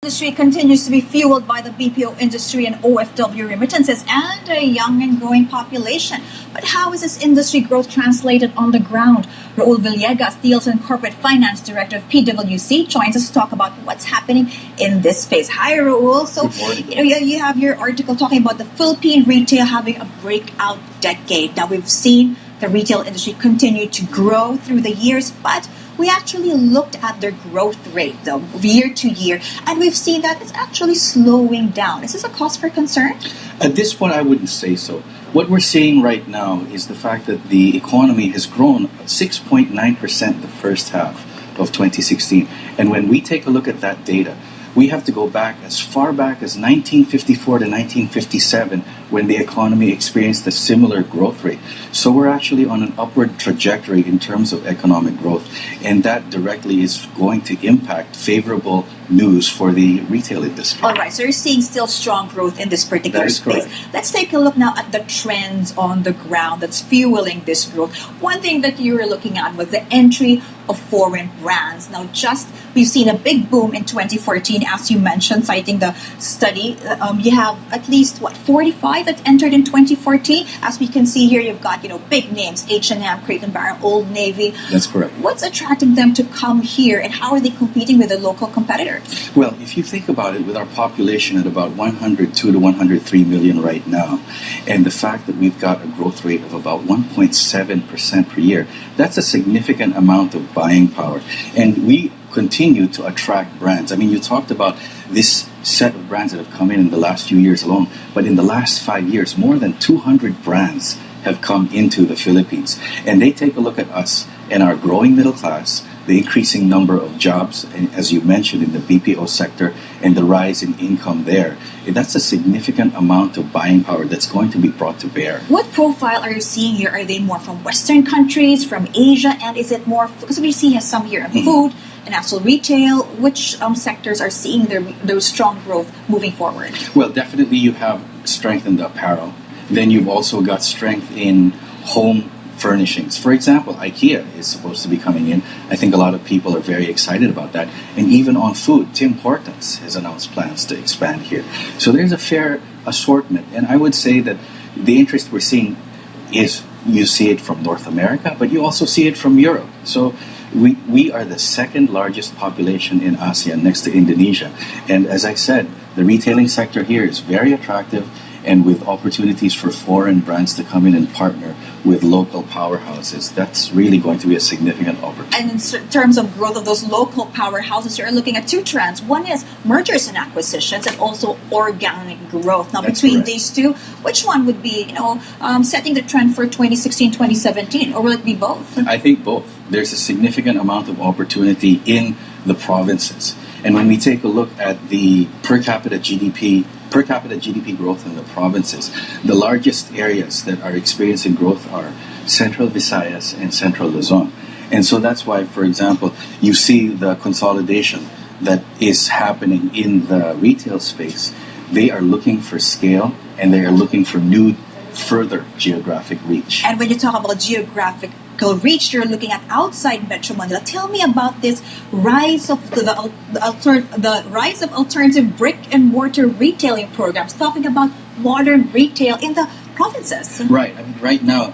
Industry continues to be fueled by the BPO industry and OFW remittances and a young and growing population. But how is this industry growth translated on the ground? Raoul Villegas, Deals and Corporate Finance Director of PwC, joins us to talk about what's happening in this space. Hi, Raoul. So, you have your article talking about the Philippine retail having a breakout decade. Now, we've seen the retail industry continue to grow through the years, but we actually looked at their growth rate, though, year to year, and we've seen that it's actually slowing down. Is this a cause for concern? At this point, I wouldn't say so. What we're seeing right now is the fact that the economy has grown 6.9% the first half of 2016. And when we take a look at that data, we have to go back as far back as 1954 to 1957 when the economy experienced a similar growth rate. So we're actually on an upward trajectory in terms of economic growth, and that directly is going to impact favorable news for the retail industry. All right, so you're seeing still strong growth in this particular space. Correct. Let's take a look now at the trends on the ground that's fueling this growth. One thing that you were looking at was the entry of foreign brands. Now, we've seen a big boom in 2014, as you mentioned, citing the study. You have at least 45 that entered in 2014. As we can see here, you've got big names: H&M, Crate and Barrel, Old Navy. That's correct. What's attracting them to come here, and how are they competing with the local competitors? Well, if you think about it, with our population at about 102 to 103 million right now, and the fact that we've got a growth rate of about 1.7% per year, that's a significant amount of buying power. And we continue to attract brands. I mean, you talked about this set of brands that have come in the last few years alone, but in the last 5 years, more than 200 brands have come into the Philippines. And they take a look at us and our growing middle class, the increasing number of jobs, and as you mentioned, in the BPO sector, and the rise in income there. That's a significant amount of buying power that's going to be brought to bear. What profile are you seeing here? Are they more from Western countries, from Asia, and is it more, because we see some here in food and also retail? Which sectors are seeing their strong growth moving forward? Well, definitely you have strength in the apparel. Then you've also got strength in home furnishings. For example, IKEA is supposed to be coming in. I think a lot of people are very excited about that. And even on food, Tim Hortons has announced plans to expand here. So there's a fair assortment. And I would say that the interest we're seeing is, you see it from North America, but you also see it from Europe. So we are the second largest population in ASEAN, next to Indonesia. And as I said, the retailing sector here is very attractive, and with opportunities for foreign brands to come in and partner with local powerhouses, that's really going to be a significant opportunity. And in terms of growth of those local powerhouses, you're looking at two trends. One is mergers and acquisitions, and also organic growth. Now, That's between correct. these two, which one would be, setting the trend for 2016, 2017, or will it be both? I think both. There's a significant amount of opportunity in the provinces. And when we take a look at the per capita GDP growth in the provinces, the largest areas that are experiencing growth are Central Visayas and Central Luzon. And so that's why, for example, you see the consolidation that is happening in the retail space. They are looking for scale, and they are looking for new, further geographic reach. And when you talk about geographical reach, you're looking at outside Metro Manila. Tell me about this rise of the rise of alternative brick and mortar retailing programs, talking about modern retail in the provinces. Right. I mean, right now,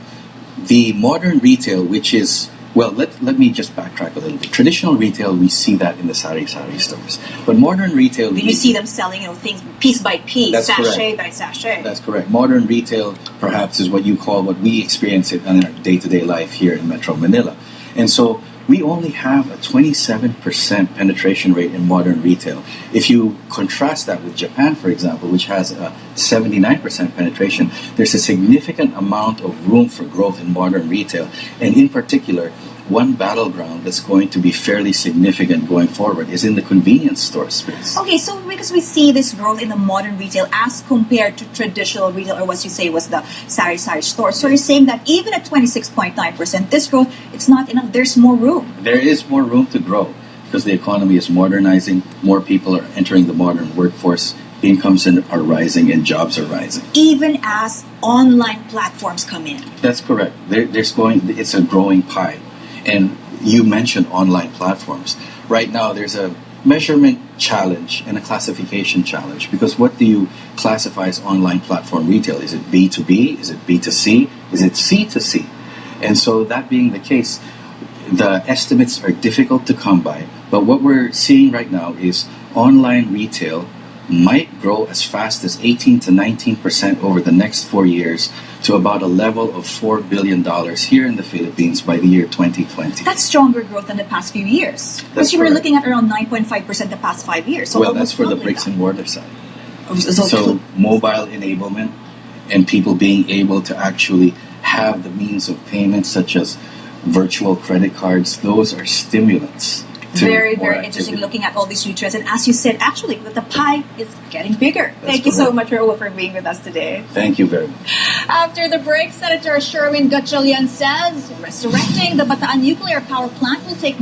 the modern retail, which is, well, let me just backtrack a little bit. Traditional retail, we see that in the sari-sari stores. But modern retail... You see them selling things piece by piece, That's sachet correct. by sachet. That's correct. Modern retail, perhaps, is what we experience it in our day-to-day life here in Metro Manila. And so we only have a 27% penetration rate in modern retail. If you contrast that with Japan, for example, which has a 79% penetration, there's a significant amount of room for growth in modern retail. And in particular, one battleground that's going to be fairly significant going forward is in the convenience store space. Okay, so because we see this growth in the modern retail as compared to traditional retail, or what you say was the sari-sari store. So you're saying that even at 26.9%, this growth, it's not enough. There's more room. There is more room to grow because the economy is modernizing. More people are entering the modern workforce. Incomes are rising and jobs are rising. Even as online platforms come in. That's correct. It's a growing pie. And you mentioned online platforms. Right now, there's a measurement challenge and a classification challenge, because what do you classify as online platform retail? Is it B2B? Is it B2C? Is it C2C? And so that being the case, the estimates are difficult to come by, but what we're seeing right now is online retail might grow as fast as 18 to 19% over the next 4 years to about a level of $4 billion here in the Philippines by the year 2020. That's stronger growth than the past few years. Because you were looking at around 9.5% the past 5 years. So well, that's for the bricks and mortar side. So So mobile enablement and people being able to actually have the means of payment such as virtual credit cards, those are stimulants. very, very interesting looking at all these new trends. And as you said, actually, the pie is getting bigger. Thank you so much, Raoul, for being with us today. Thank you very much. After the break, Senator Sherwin Gatchalian says resurrecting the Bataan nuclear power plant will take